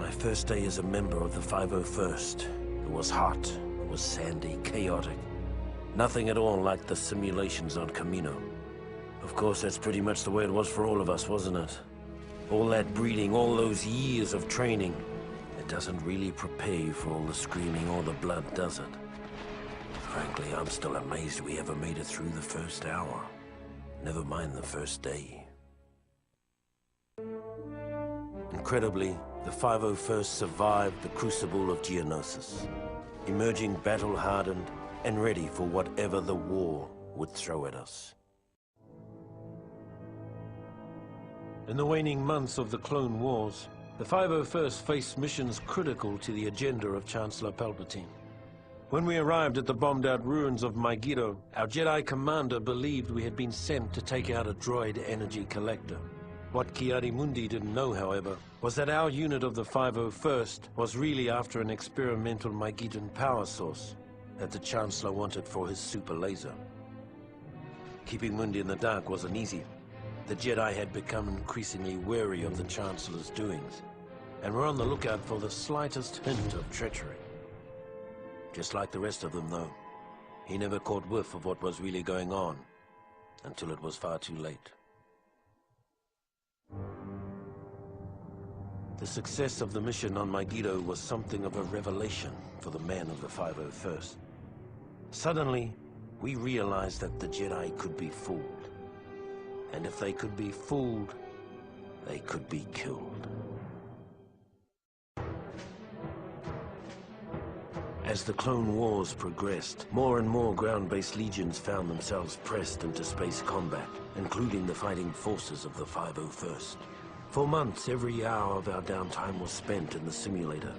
My first day as a member of the 501st. It was hot, it was sandy, chaotic. Nothing at all like the simulations on Camino. Of course, that's pretty much the way it was for all of us, wasn't it? All that breeding, all those years of training. It doesn't really prepare you for all the screaming or the blood, does it? Frankly, I'm still amazed we ever made it through the first hour. Never mind the first day. Incredibly, the 501st survived the crucible of Geonosis, emerging battle-hardened and ready for whatever the war would throw at us. In the waning months of the Clone Wars, the 501st faced missions critical to the agenda of Chancellor Palpatine. When we arrived at the bombed-out ruins of Megiddo, our Jedi commander believed we had been sent to take out a droid energy collector. What Ki-Adi-Mundi didn't know, however, was that our unit of the 501st was really after an experimental Megiddan power source that the Chancellor wanted for his super laser. Keeping Mundi in the dark wasn't easy. The Jedi had become increasingly wary of the Chancellor's doings, and were on the lookout for the slightest hint of treachery. Just like the rest of them, though, he never caught whiff of what was really going on until it was far too late. The success of the mission on Megiddo was something of a revelation for the men of the 501st. Suddenly, we realized that the Jedi could be fooled. And if they could be fooled, they could be killed. As the Clone Wars progressed, more and more ground-based legions found themselves pressed into space combat, including the fighting forces of the 501st. For months, every hour of our downtime was spent in the simulator,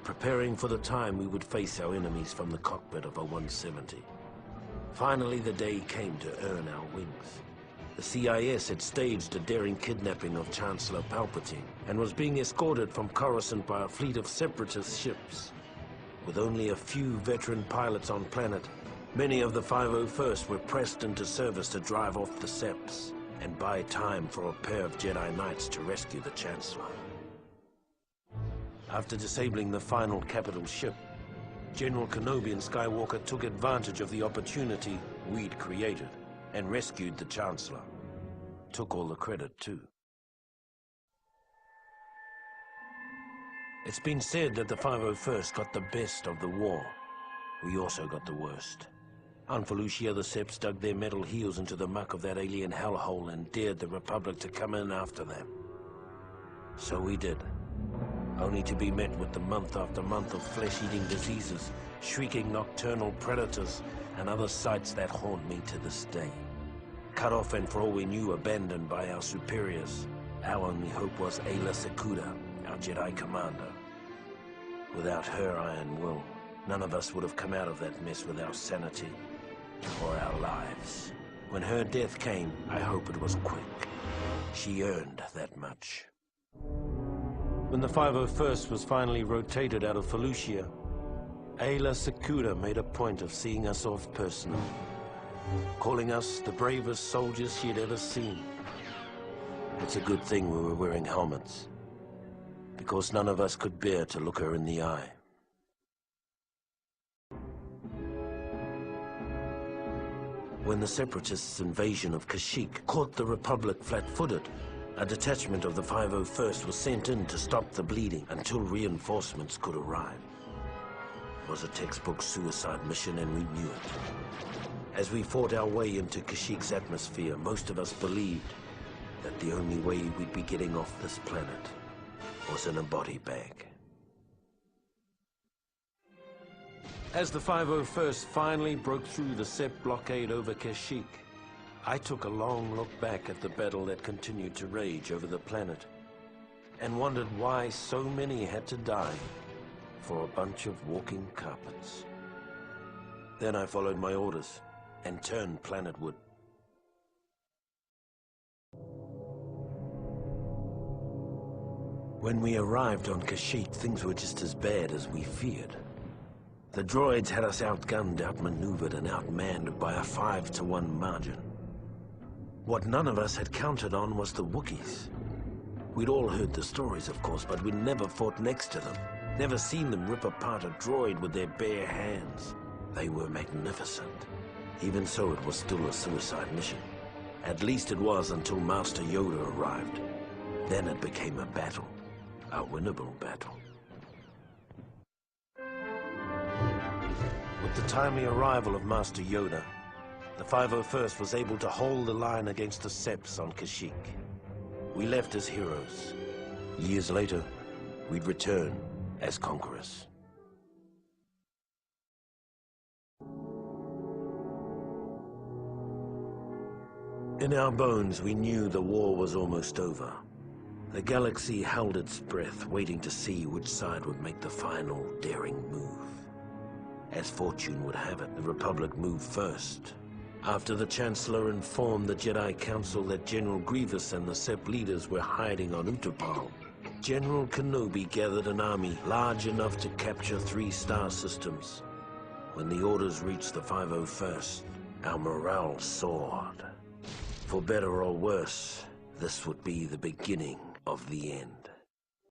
preparing for the time we would face our enemies from the cockpit of a 170. Finally, the day came to earn our wings. The CIS had staged a daring kidnapping of Chancellor Palpatine and was being escorted from Coruscant by a fleet of separatist ships. With only a few veteran pilots on planet, many of the 501st were pressed into service to drive off the Seps and buy time for a pair of Jedi Knights to rescue the Chancellor. After disabling the final capital ship, General Kenobi and Skywalker took advantage of the opportunity we'd created and rescued the Chancellor. Took all the credit, too. It's been said that the 501st got the best of the war. We also got the worst. On Felucia, the Seps dug their metal heels into the muck of that alien hellhole and dared the Republic to come in after them. So we did, only to be met with the month after month of flesh-eating diseases, shrieking nocturnal predators, and other sights that haunt me to this day. Cut off and for all we knew, abandoned by our superiors. Our only hope was Aayla Secura, our Jedi commander. Without her iron will, none of us would have come out of that mess with our sanity or our lives. When her death came, I hope it was quick. She earned that much. When the 501st was finally rotated out of Felucia, Aayla Secura made a point of seeing us off personally, calling us the bravest soldiers she had ever seen. It's a good thing we were wearing helmets, because none of us could bear to look her in the eye. When the Separatists' invasion of Kashyyyk caught the Republic flat-footed, a detachment of the 501st was sent in to stop the bleeding until reinforcements could arrive. It was a textbook suicide mission, and we knew it. As we fought our way into Kashyyyk's atmosphere, most of us believed that the only way we'd be getting off this planet was in a body bag. As the 501st finally broke through the Sep blockade over Kashyyyk, I took a long look back at the battle that continued to rage over the planet and wondered why so many had to die for a bunch of walking carpets. Then I followed my orders and turned planetward. When we arrived on Kashyyyk, things were just as bad as we feared. The droids had us outgunned, outmaneuvered, and outmanned by a 5-to-1 margin. What none of us had counted on was the Wookiees. We'd all heard the stories, of course, but we'd never fought next to them. Never seen them rip apart a droid with their bare hands. They were magnificent. Even so, it was still a suicide mission. At least it was until Master Yoda arrived. Then it became a battle. A winnable battle. With the timely arrival of Master Yoda, the 501st was able to hold the line against the Seps on Kashyyyk. We left as heroes. Years later, we'd return as conquerors. In our bones, we knew the war was almost over. The galaxy held its breath, waiting to see which side would make the final, daring move. As fortune would have it, the Republic moved first. After the Chancellor informed the Jedi Council that General Grievous and the Sept leaders were hiding on Utapau, General Kenobi gathered an army large enough to capture 3 star systems. When the orders reached the 501st, our morale soared. For better or worse, this would be the beginning of the end.